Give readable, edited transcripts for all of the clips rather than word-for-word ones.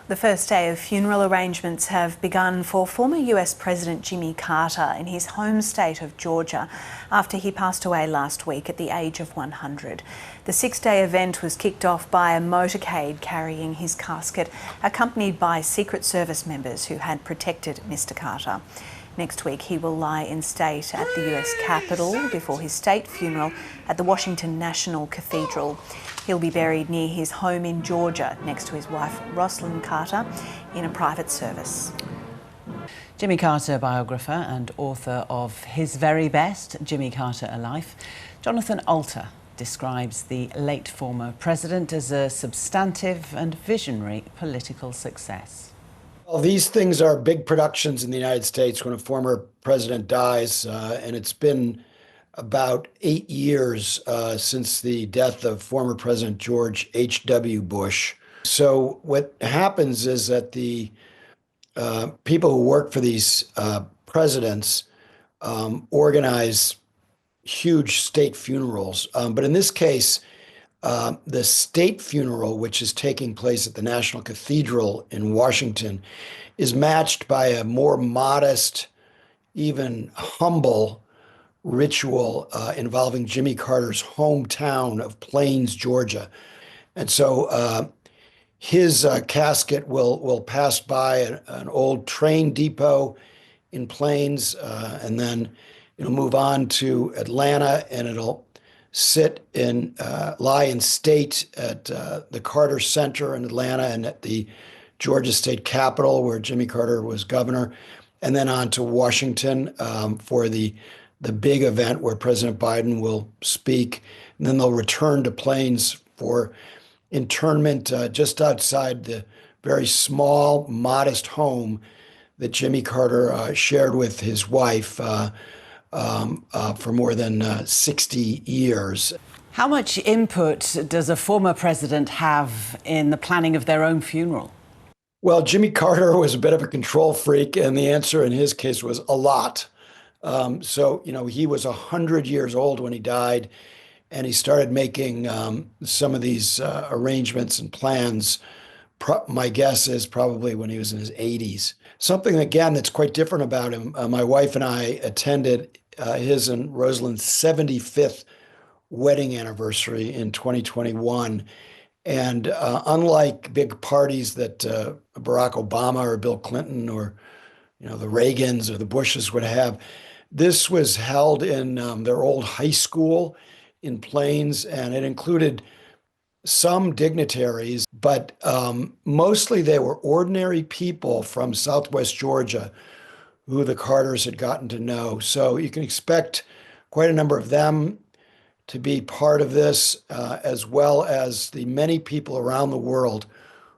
The first day of funeral arrangements have begun for former US President Jimmy Carter in his home state of Georgia after he passed away last week at the age of 100. The six-day event was kicked off by a motorcade carrying his casket, accompanied by Secret Service members who had protected Mr. Carter. Next week, he will lie in state at the US Capitol before his state funeral at the Washington National Cathedral. He'll be buried near his home in Georgia next to his wife, Rosalind Carter, in a private service. Jimmy Carter, biographer and author of His Very Best, Jimmy Carter, A Life, Jonathan Alter describes the late former president as a substantive and visionary political success. Well, these things are big productions in the United States when a former president dies, and it's been about 8 years since the death of former President George H.W. Bush. So what happens is that the people who work for these presidents organize huge state funerals. But in this case, the state funeral, which is taking place at the National Cathedral in Washington, is matched by a more modest, even humble ritual involving Jimmy Carter's hometown of Plains, Georgia. And so his casket will pass by an old train depot in Plains, and then it'll move on to Atlanta, and it'll lie in state at the Carter Center in Atlanta and at the Georgia State Capitol, where Jimmy Carter was governor, and then on to Washington for the big event where President Biden will speak. And then they'll return to Plains for internment just outside the very small, modest home that Jimmy Carter shared with his wife for more than 60 years. How much input does a former president have in the planning of their own funeral? Well, Jimmy Carter was a bit of a control freak, and the answer in his case was a lot. He was 100 years old when he died, and he started making some of these arrangements and plans. My guess is probably when he was in his 80s. Something, again, that's quite different about him. My wife and I attended his and Rosalind's 75th wedding anniversary in 2021. And unlike big parties that Barack Obama or Bill Clinton or the Reagans or the Bushes would have, this was held in their old high school in Plains, and it included some dignitaries, but mostly they were ordinary people from Southwest Georgia who the Carters had gotten to know. So you can expect quite a number of them to be part of this, as well as the many people around the world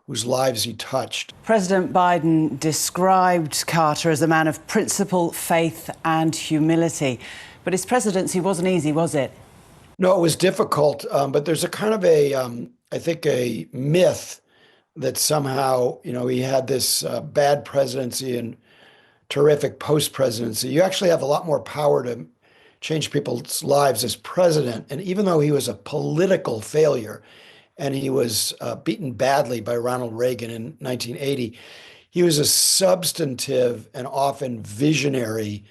whose lives he touched. President Biden described Carter as a man of principle, faith and humility. But his presidency wasn't easy, was it? No, it was difficult, but there's a kind of I think a myth that somehow, he had this bad presidency and terrific post-presidency. You actually have a lot more power to change people's lives as president. And even though he was a political failure and he was beaten badly by Ronald Reagan in 1980, he was a substantive and often visionary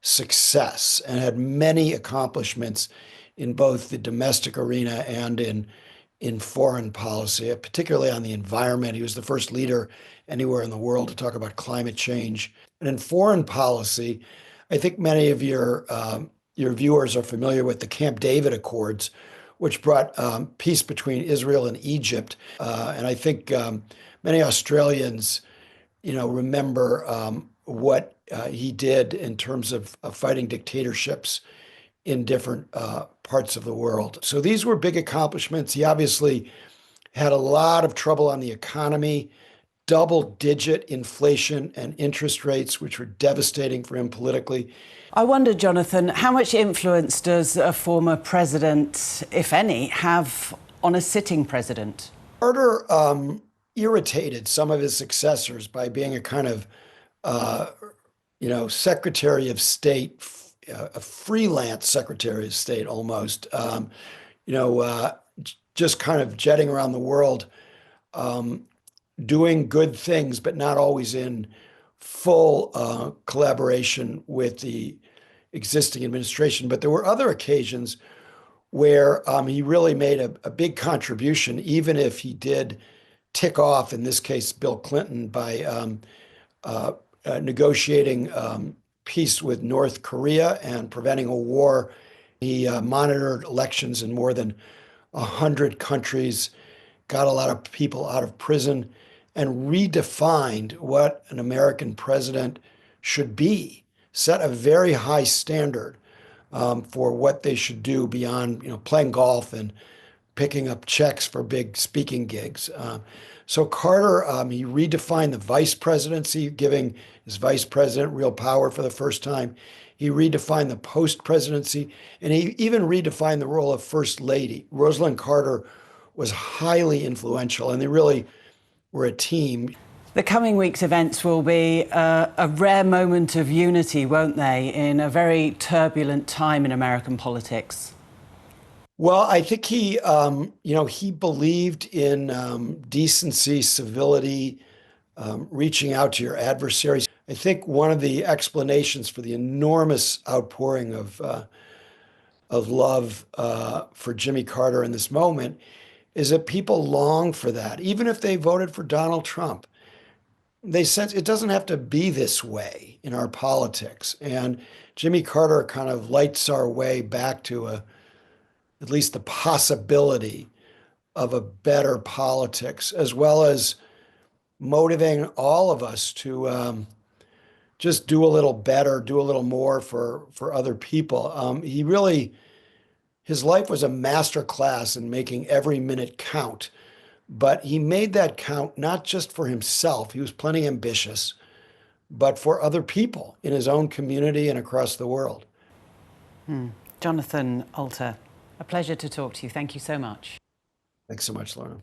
success and had many accomplishments in both the domestic arena and in foreign policy, particularly on the environment. He was the first leader anywhere in the world to talk about climate change. And in foreign policy, I think many of your viewers are familiar with the Camp David Accords, which brought peace between Israel and Egypt. And I think many Australians, remember what he did in terms of fighting dictatorships in different parts of the world. So these were big accomplishments. He obviously had a lot of trouble on the economy, double-digit inflation and interest rates, which were devastating for him politically. I wonder, Jonathan, how much influence does a former president, if any, have on a sitting president? Carter irritated some of his successors by being a kind of, Secretary of State, a freelance Secretary of State almost, just kind of jetting around the world. doing good things, but not always in full collaboration with the existing administration. But there were other occasions where he really made a big contribution, even if he did tick off, in this case, Bill Clinton, by negotiating peace with North Korea and preventing a war. He monitored elections in more than 100 countries, got a lot of people out of prison, and redefined what an American president should be, set a very high standard for what they should do beyond, playing golf and picking up checks for big speaking gigs. So Carter, he redefined the vice presidency, giving his vice president real power for the first time. He redefined the post presidency, and he even redefined the role of first lady. Rosalind Carter was highly influential, and they really were a team. The coming week's events will be a rare moment of unity, won't they, in a very turbulent time in American politics? Well, I think he believed in decency, civility, reaching out to your adversaries. I think one of the explanations for the enormous outpouring of love for Jimmy Carter in this moment is that people long for that, even if they voted for Donald Trump. They sense it doesn't have to be this way in our politics, and Jimmy Carter kind of lights our way back to at least the possibility of a better politics, as well as motivating all of us to just do a little better, do a little more for other people. His life was a master class in making every minute count, but he made that count not just for himself. He was plenty ambitious, but for other people in his own community and across the world. Jonathan Alter, a pleasure to talk to you. Thank you so much. Thanks so much, Lorna.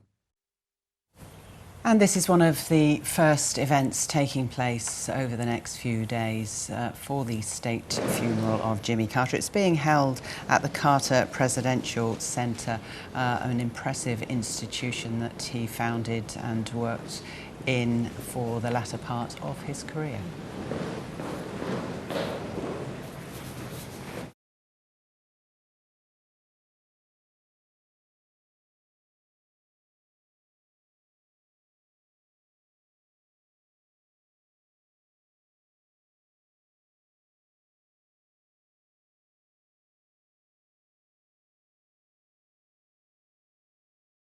And this is one of the first events taking place over the next few days for the state funeral of Jimmy Carter. It's being held at the Carter Presidential Center, an impressive institution that he founded and worked in for the latter part of his career.